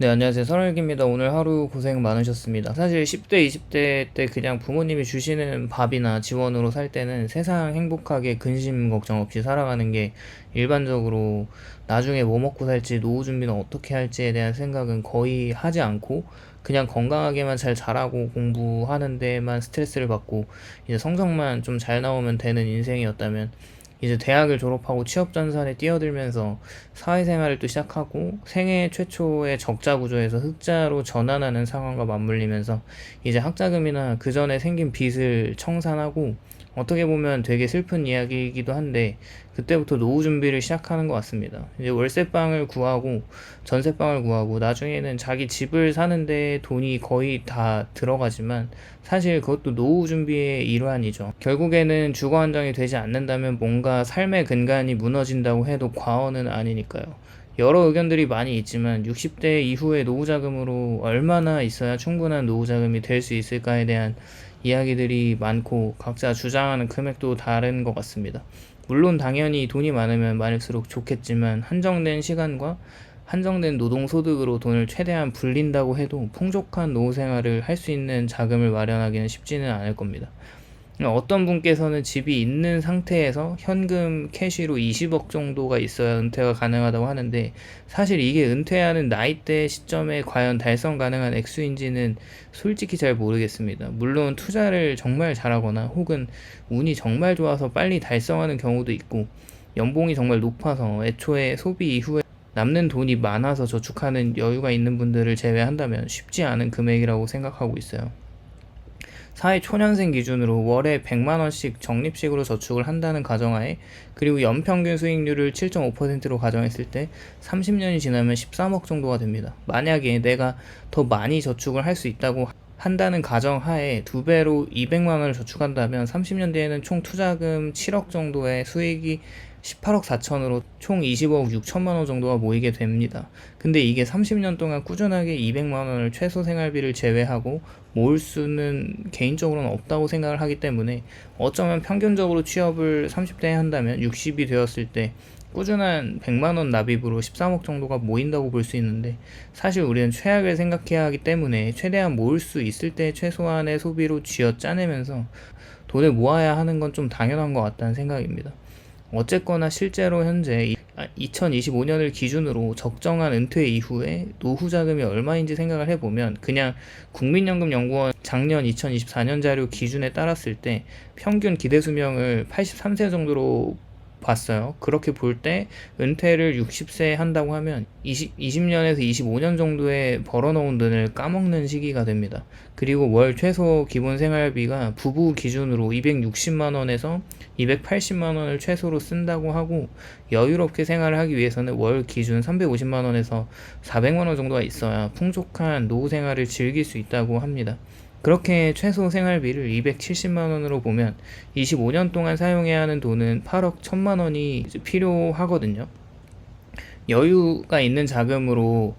네, 안녕하세요. 설월기입니다. 오늘 하루 고생 많으셨습니다. 사실 10대, 20대 때 그냥 부모님이 주시는 밥이나 지원으로 살 때는 세상 행복하게 근심 걱정 없이 살아가는 게 일반적으로 나중에 뭐 먹고 살지, 노후 준비는 어떻게 할지에 대한 생각은 거의 하지 않고 그냥 건강하게만 잘 자라고 공부하는 데만 스트레스를 받고 이제 성적만 좀 잘 나오면 되는 인생이었다면 이제 대학을 졸업하고 취업 전선에 뛰어들면서 사회생활을 또 시작하고 생애 최초의 적자 구조에서 흑자로 전환하는 상황과 맞물리면서 이제 학자금이나 그 전에 생긴 빚을 청산하고 어떻게 보면 되게 슬픈 이야기이기도 한데 그때부터 노후 준비를 시작하는 것 같습니다. 이제 월세방을 구하고 전세방을 구하고 나중에는 자기 집을 사는데 돈이 거의 다 들어가지만 사실 그것도 노후 준비의 일환이죠. 결국에는 주거 안정이 되지 않는다면 뭔가 삶의 근간이 무너진다고 해도 과언은 아니니까요. 여러 의견들이 많이 있지만 60대 이후의 노후 자금으로 얼마나 있어야 충분한 노후 자금이 될 수 있을까에 대한 이야기들이 많고 각자 주장하는 금액도 다른 것 같습니다. 물론 당연히 돈이 많으면 많을수록 좋겠지만 한정된 시간과 한정된 노동소득으로 돈을 최대한 불린다고 해도 풍족한 노후 생활을 할 수 있는 자금을 마련하기는 쉽지는 않을 겁니다. 어떤 분께서는 집이 있는 상태에서 현금 캐시로 20억 정도가 있어야 은퇴가 가능하다고 하는데 사실 이게 은퇴하는 나이대 시점에 과연 달성 가능한 액수인지는 솔직히 잘 모르겠습니다. 물론 투자를 정말 잘하거나 혹은 운이 정말 좋아서 빨리 달성하는 경우도 있고 연봉이 정말 높아서 애초에 소비 이후에 남는 돈이 많아서 저축하는 여유가 있는 분들을 제외한다면 쉽지 않은 금액이라고 생각하고 있어요. 사회 초년생 기준으로 월에 100만 원씩 적립식으로 저축을 한다는 가정하에 그리고 연평균 수익률을 7.5%로 가정했을 때 30년이 지나면 13억 정도가 됩니다. 만약에 내가 더 많이 저축을 할 수 있다고 한다는 가정하에 2배로 200만 원을 저축한다면 30년 뒤에는 총 투자금 7억 정도의 수익이 18억 4천으로 총 20억 6천만 원 정도가 모이게 됩니다. 근데 이게 30년 동안 꾸준하게 200만 원을 최소 생활비를 제외하고 모을 수는 개인적으로는 없다고 생각을 하기 때문에 어쩌면 평균적으로 취업을 30대에 한다면 60이 되었을 때 꾸준한 100만원 납입으로 13억 정도가 모인다고 볼 수 있는데 사실 우리는 최악을 생각해야 하기 때문에 최대한 모을 수 있을 때 최소한의 소비로 쥐어짜내면서 돈을 모아야 하는 건 좀 당연한 것 같다는 생각입니다. 어쨌거나 실제로 현재 2025년을 기준으로 적정한 은퇴 이후에 노후 자금이 얼마인지 생각을 해보면 그냥 국민연금연구원 작년 2024년 자료 기준에 따랐을 때 평균 기대 수명을 83세 정도로 봤어요. 그렇게 볼 때 은퇴를 60세에 한다고 하면 20년에서 25년 정도에 벌어놓은 돈을 까먹는 시기가 됩니다. 그리고 월 최소 기본 생활비가 부부 기준으로 260만 원에서 280만 원을 최소로 쓴다고 하고 여유롭게 생활을 하기 위해서는 월 기준 350만 원에서 400만 원 정도가 있어야 풍족한 노후 생활을 즐길 수 있다고 합니다. 그렇게 최소 생활비를 270만 원으로 보면 25년 동안 사용해야 하는 돈은 8억 1천만 원이 필요하거든요. 여유가 있는 자금으로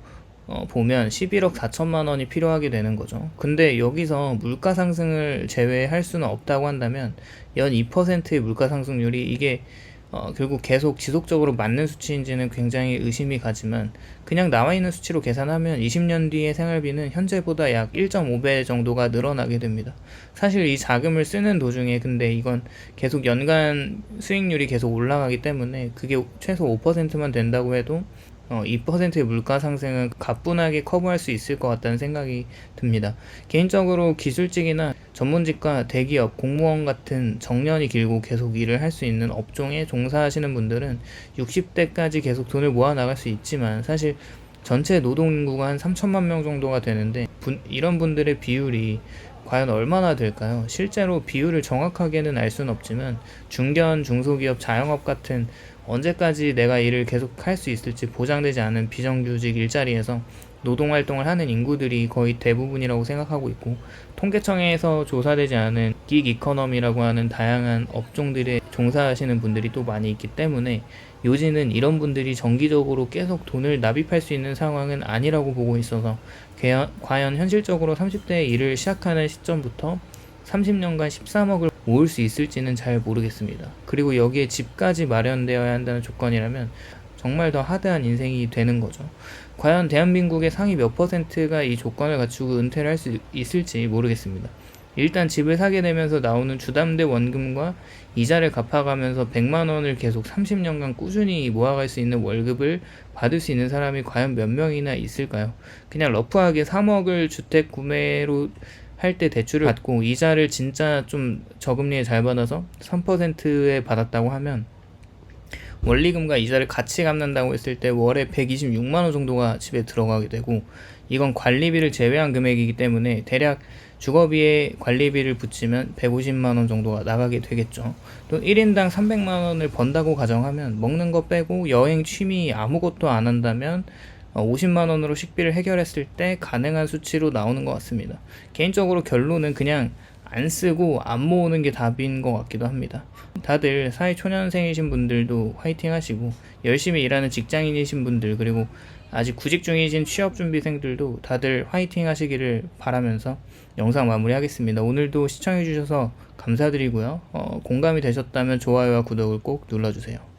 보면 11억 4천만 원이 필요하게 되는 거죠. 근데 여기서 물가 상승을 제외할 수는 없다고 한다면 연 2%의 물가 상승률이 이게 결국 계속 지속적으로 맞는 수치인지는 굉장히 의심이 가지만 그냥 나와 있는 수치로 계산하면 20년 뒤의 생활비는 현재보다 약 1.5배 정도가 늘어나게 됩니다. 사실 이 자금을 쓰는 도중에 근데 이건 계속 연간 수익률이 계속 올라가기 때문에 그게 최소 5%만 된다고 해도 2%의 물가 상승은 가뿐하게 커버할 수 있을 것 같다는 생각이 듭니다. 개인적으로 기술직이나 전문직과 대기업, 공무원 같은 정년이 길고 계속 일을 할 수 있는 업종에 종사하시는 분들은 60대까지 계속 돈을 모아 나갈 수 있지만 사실 전체 노동인구가 한 3천만 명 정도가 되는데 이런 분들의 비율이 과연 얼마나 될까요? 실제로 비율을 정확하게는 알 수는 없지만 중견, 중소기업, 자영업 같은 언제까지 내가 일을 계속 할 수 있을지 보장되지 않은 비정규직 일자리에서 노동활동을 하는 인구들이 거의 대부분이라고 생각하고 있고 통계청에서 조사되지 않은 긱 이코노미라고 하는 다양한 업종들에 종사하시는 분들이 또 많이 있기 때문에 요지는 이런 분들이 정기적으로 계속 돈을 납입할 수 있는 상황은 아니라고 보고 있어서 과연 현실적으로 30대에 일을 시작하는 시점부터 30년간 13억을 모을 수 있을지는 잘 모르겠습니다. 그리고 여기에 집까지 마련되어야 한다는 조건이라면 정말 더 하드한 인생이 되는 거죠. 과연 대한민국의 상위 몇 퍼센트가 이 조건을 갖추고 은퇴를 할 수 있을지 모르겠습니다. 일단 집을 사게 되면서 나오는 주담대 원금과 이자를 갚아가면서 100만 원을 계속 30년간 꾸준히 모아갈 수 있는 월급을 받을 수 있는 사람이 과연 몇 명이나 있을까요? 그냥 러프하게 3억을 주택 구매로 할 때 대출을 받고 이자를 진짜 좀 저금리에 잘 받아서 3%에 받았다고 하면 원리금과 이자를 같이 갚는다고 했을 때 월에 126만 원 정도가 집에 들어가게 되고, 이건 관리비를 제외한 금액이기 때문에 대략 주거비에 관리비를 붙이면 150만 원 정도가 나가게 되겠죠. 또 1인당 300만 원을 번다고 가정하면 먹는 거 빼고 여행, 취미 아무것도 안 한다면 50만 원으로 식비를 해결했을 때 가능한 수치로 나오는 것 같습니다. 개인적으로 결론은 그냥 안 쓰고 안 모으는 게 답인 것 같기도 합니다. 다들 사회초년생이신 분들도 화이팅 하시고, 열심히 일하는 직장인이신 분들, 그리고 아직 구직 중이신 취업준비생들도 다들 화이팅 하시기를 바라면서 영상 마무리하겠습니다. 오늘도 시청해주셔서 감사드리고요. 공감이 되셨다면 좋아요와 구독을 꼭 눌러주세요.